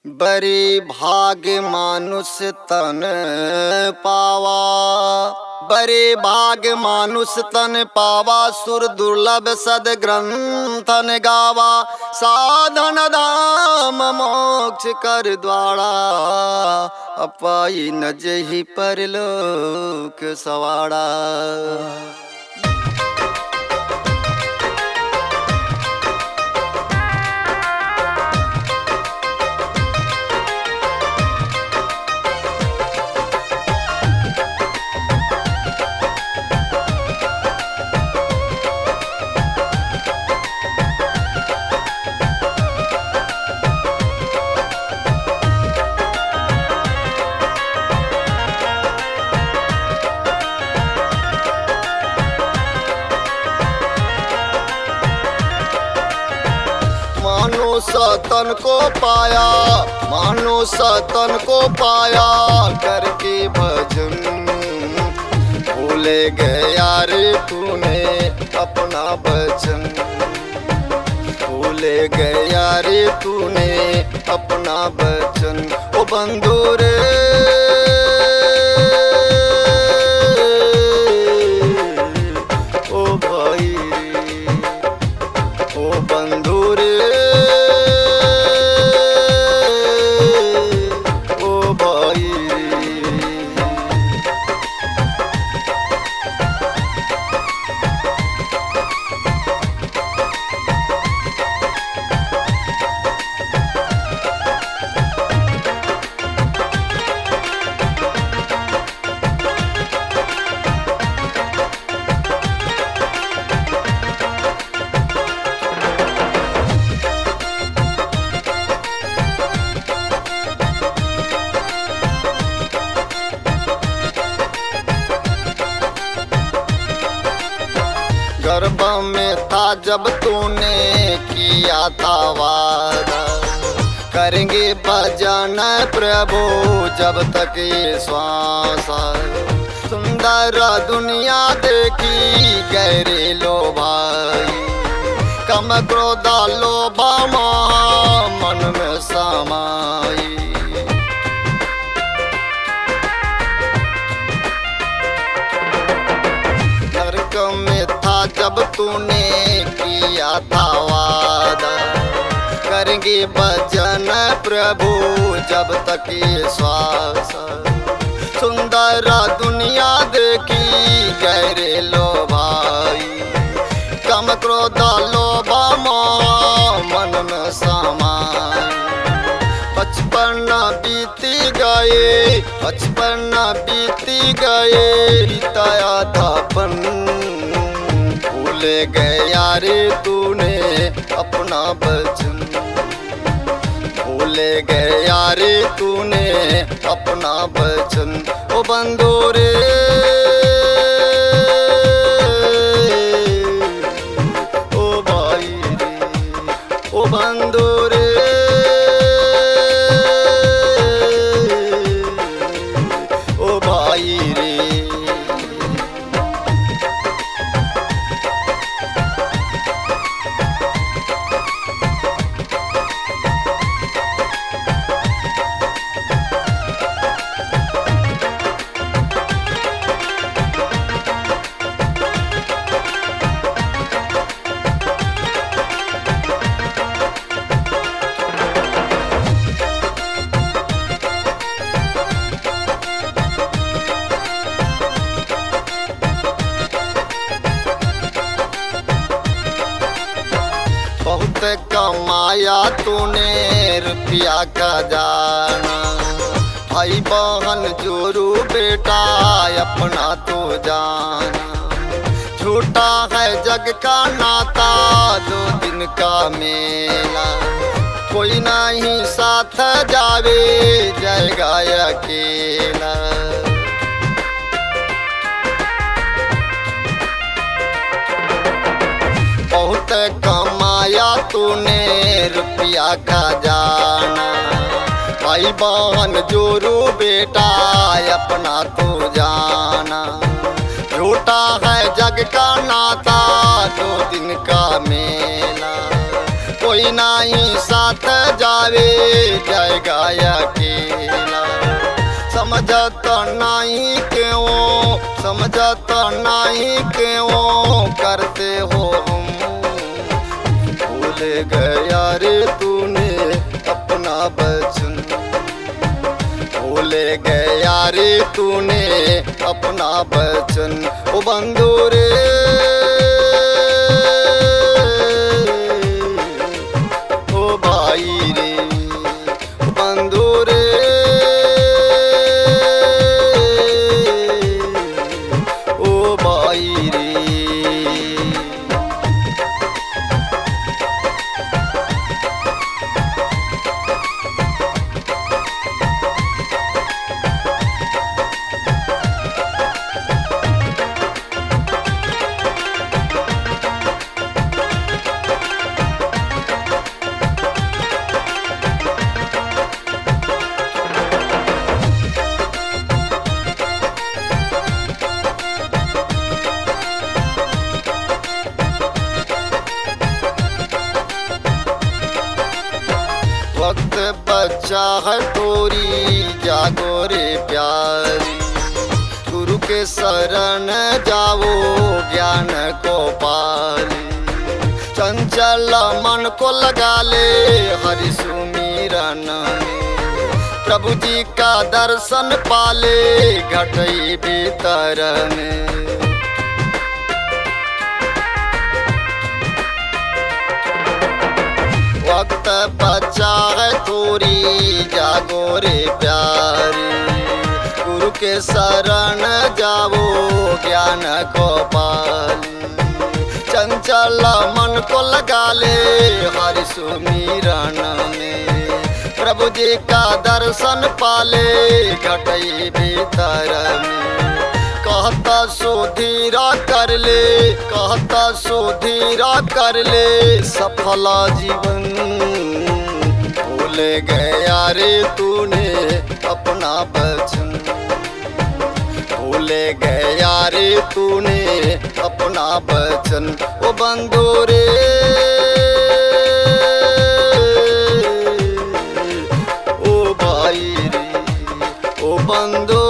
बड़ी भाग्य मानुष तन पावा, बड़े भाग्य मानुष तन पावा। सुर दुर्लभ सद ग्रंथन गावा, साधन धाम मोक्ष कर द्वारा। अपाई न जही परलोक सवाड़ा। मानो सतन को पाया, मानो सतन को पाया करके भजन। भूले गया रे तूने अपना वचन, भूले गया रे तूने अपना वचन। ओ बंधु रे ओ भाई रे, ओ बंधु रे गर्भ में था जब तूने किया था वादा। करेंगे भजन प्रभु जब तक ये श्वास। सुंदर दुनिया देखी गहरे लो भाई, कम क्रोध लोभ मन में समाई। नरक में था जब तूने किया था वादा। करेंगे भजन प्रभु जब तक ये श्वास। सुंदर दुनिया देखी गहरे लो भाई, कम क्रोध लोभ मन में समाई। बचपन बीती गए, बचपन बीती गए, बीताया था पन। भूले गया रे तूने अपना वचन, भूले गया रे तूने अपना वचन। ओ बंधु रे ओ भाई रे, ओ बंधु रे ओ भाई रे। बहुत कमाया तूने रुपया का जाना। भाई बहन जोरू बेटा अपना तो जाना। झूठा है जग का नाता, 2 दिन का मेला। कोई नहीं साथ जावे, जाएगा अकेला। बहुत कमाया तूने रुपया का जाना। भाई बहन जोरू बेटा अपना तो जाना। झूठा है जग का नाता, 2 दिन का मेला। कोई नहीं साथ जावे, जाए गाया केला। समझता नहीं क्यों, समझता नहीं क्यों करते हो हम। भूल गया रे तूने अपना वचन, भूल गया रे तूने अपना वचन। ओ बंधु रे ओ भाई रे, बंधु रे ओ भाई रे। वक्त बच्चा है तोरी जागो रे प्यारी, गुरु के शरण जाओ ज्ञान को पाली। चंचल मन को लगा ले हरि सुमिरन में, प्रभु जी का दर्शन पाले घटई भीतर में। वक्त बचा है थोड़ी जागो रे प्यारी, गुरु के शरण जाओ ज्ञान को पाली। चंचल मन को लगा ले हरि सुमिरन में, प्रभु जी का दर्शन पाले घटई भीतर में। कहता सुधीरा कर ले, कहता सुधीरा कर ले सफला जीवन। भूल गया रे तूने अपना वचन, भूल गया रे तूने अपना वचन। ओ बंधु रे ओ भाई रे ओ बंधु